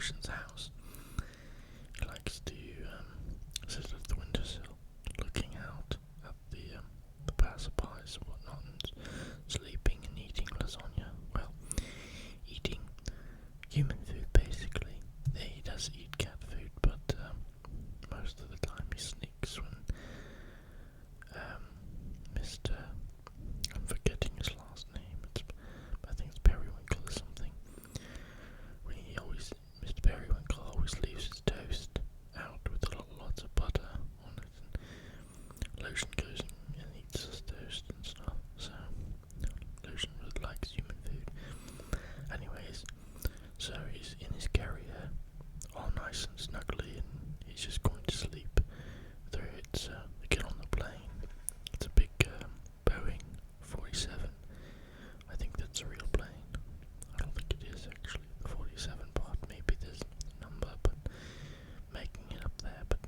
Lotion's house. He likes to sit at the windowsill, looking out at the passerbys and whatnot, and sleeping and eating lasagna. Well, eating human food basically. He does eat cat food, but most of the time he sneaks when Mr. I'm forgetting his last name. I think it's Periwinkle or something. Mr. Periwinkle always leaves his toast out with lots of butter on it, and Lotion goes and eats his toast and stuff. So Lotion really likes human food. Anyways, so he's in his carrier, all nice and snuggly, and he's just going to sleep. Whether it's get on the plane. It's a big Boeing 47. I think that's a real plane. I don't think it is actually the 47 part. Maybe there's a number, but making it up there. But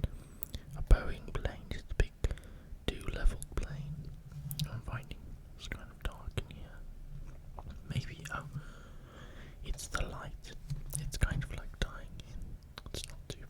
a Boeing plane, just a big 2-level plane. I'm finding it's kind of dark in here. Maybe it's the light. It's kind of like dying in. It's not too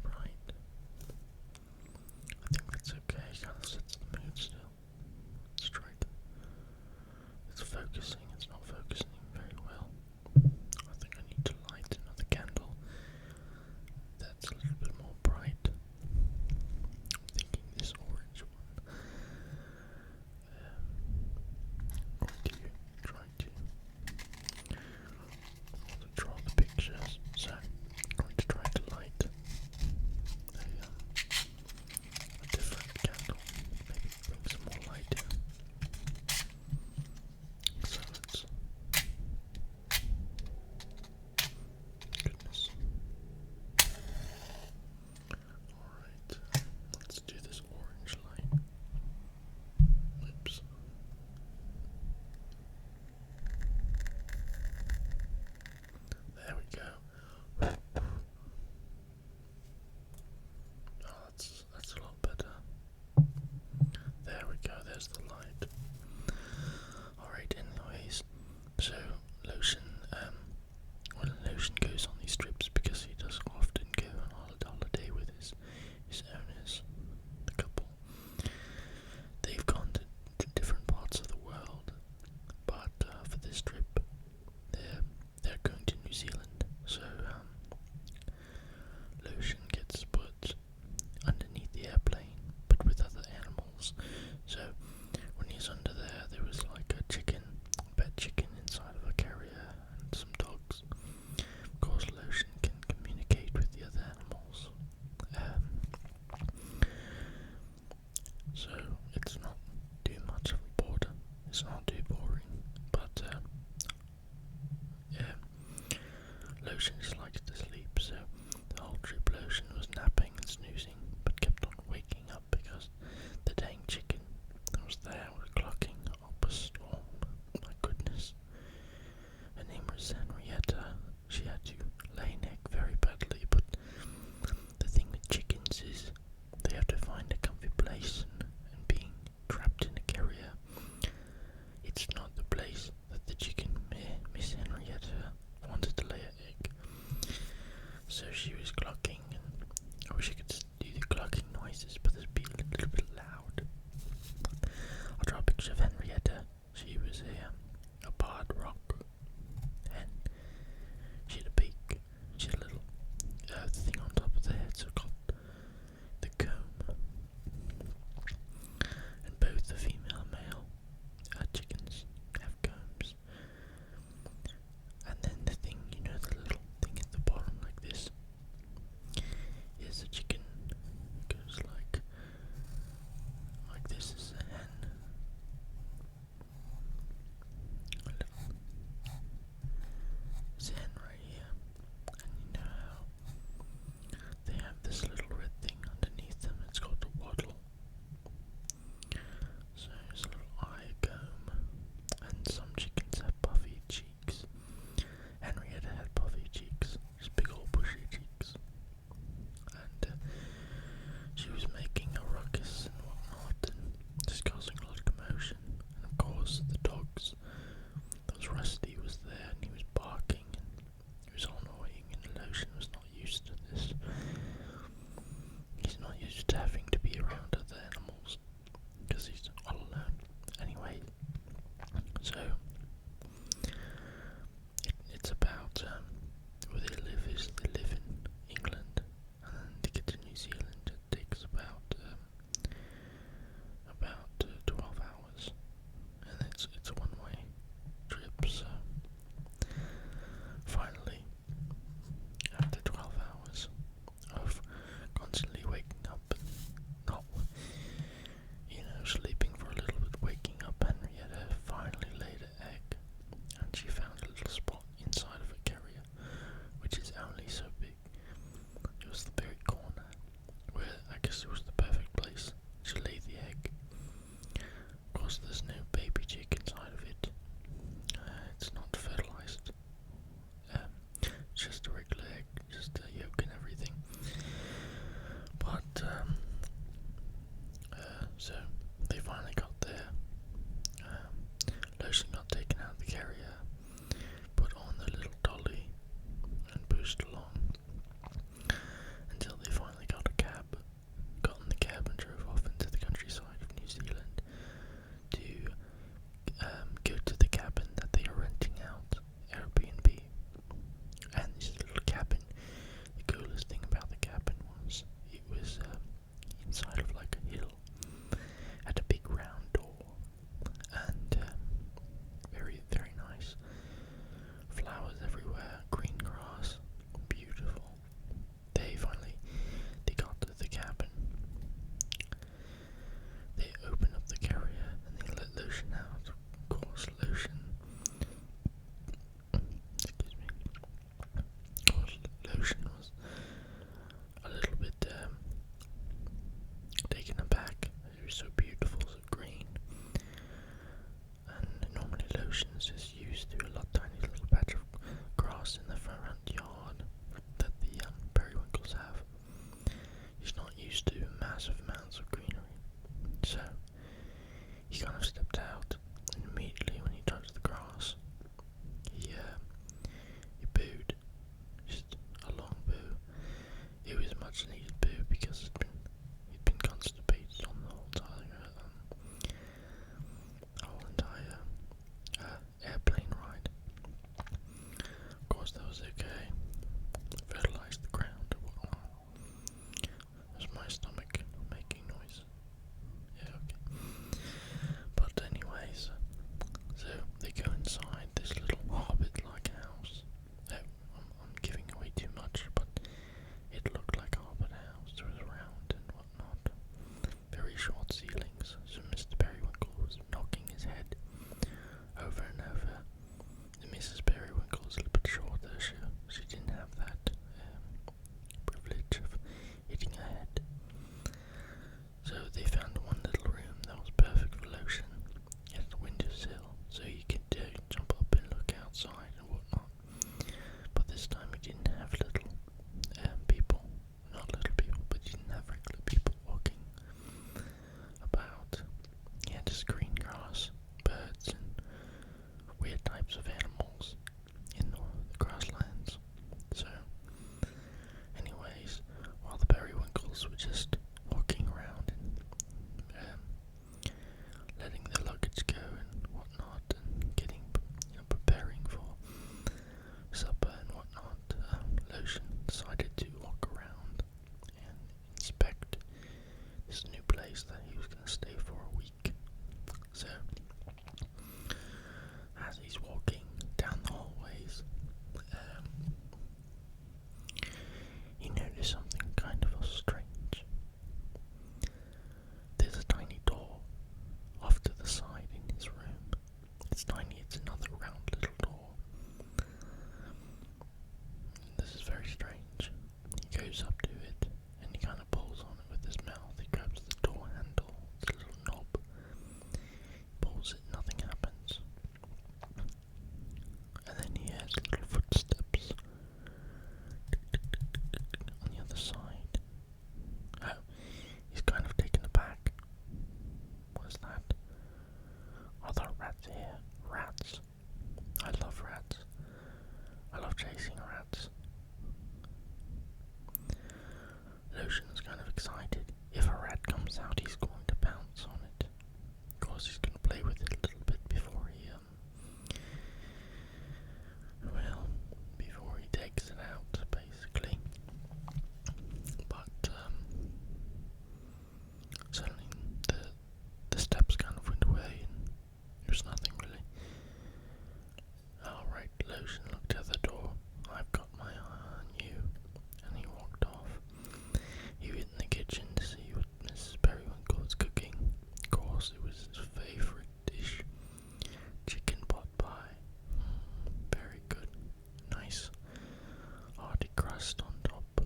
crust on top.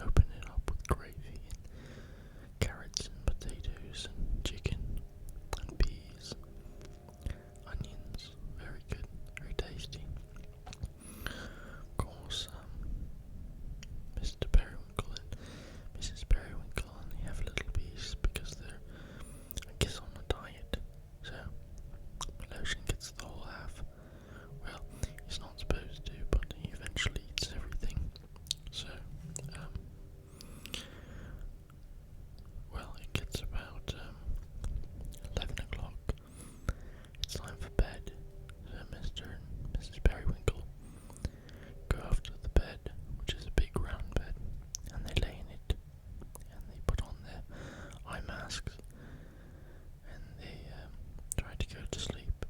Open it up with gravy and carrots and potatoes and chicken and peas, onions. Very good, very tasty. Of course, Mr. Periwinkle and Mrs. Periwinkle only have a little piece because they're, I guess, on a diet. So Lotion gets the whole half. Well, he's not supposed to, but he eventually eats everything. So, well, it gets about 11 o'clock. It's time for bed. So Mr. and Mrs. Periwinkle go off to the bed, which is a big round bed, and they lay in it, and they put on their eye masks, and they try to go to sleep.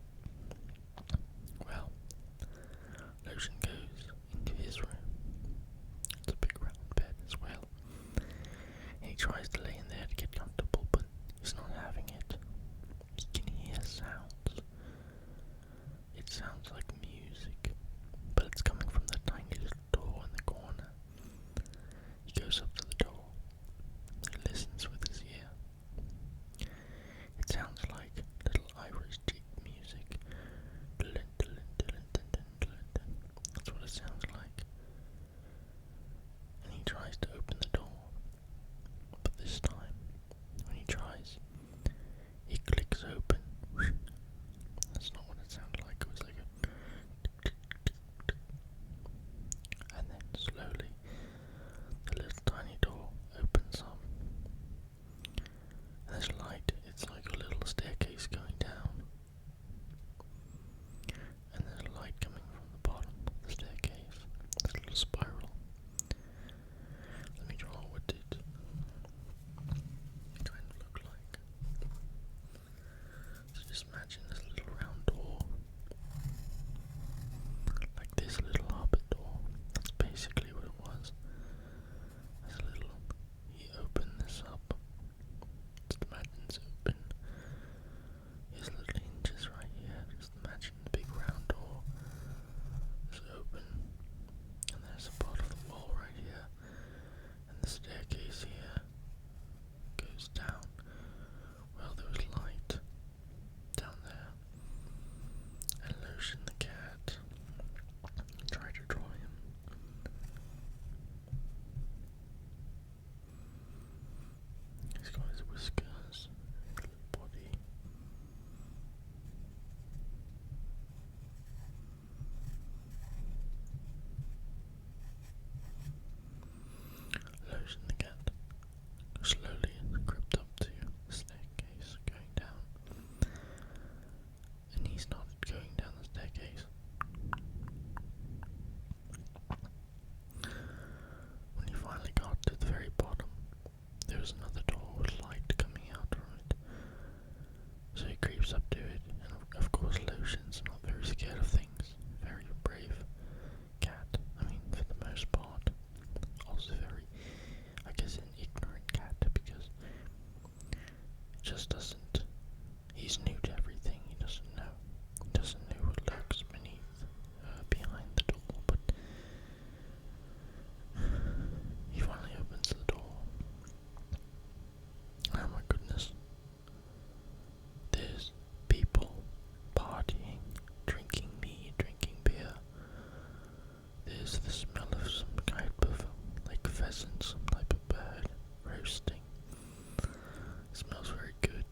Well, Lotion goes into his room. It's a big round bed as well. And he tries to lay in there to get comfortable, but he's not having it. He can hear sounds. It sounds like music, but it's coming from the tiny little door in the corner. He goes up to the door. He listens with his ear. It sounds like little Irish jig music. That's what it sounds like. And he tries to open the door. But this time, when he tries, it clicks open. That's not what it sounded like. It was like a... And then slowly, the little tiny door opens up. And there's light. It's like a little staircase going down. And there's light coming from the bottom of the staircase. This little spiral. Let me draw what it kind of look like. So just imagine this little round door. Like this little hobbit door. That's basically what it was. This little, he opened this up. Just imagine it's open. His little hinges right here. Just imagine the big round door is open. And there's a part of the wall right here. And the staircase here goes down. Well, there was light down there. And Lotion the cat tried to draw him. He's got his whiskers, little body. Lotion the cat slowly crept up to the staircase going down. And he started going down the staircase. When he finally got to the very bottom, there was another door with light coming out from it. So he creeps up to it, and of course Lotion's not very scared of things. Very brave cat, I mean, for the most part. Also very, I guess, an ignorant cat, because he just doesn't, he's new to everything. He doesn't know what lurks behind the door, but he finally opens the door. Oh my goodness. There's people partying, drinking mead, drinking beer. There's the smell of some kind of like pheasant, some type of bird roasting. It smells very good.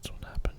that's what happened.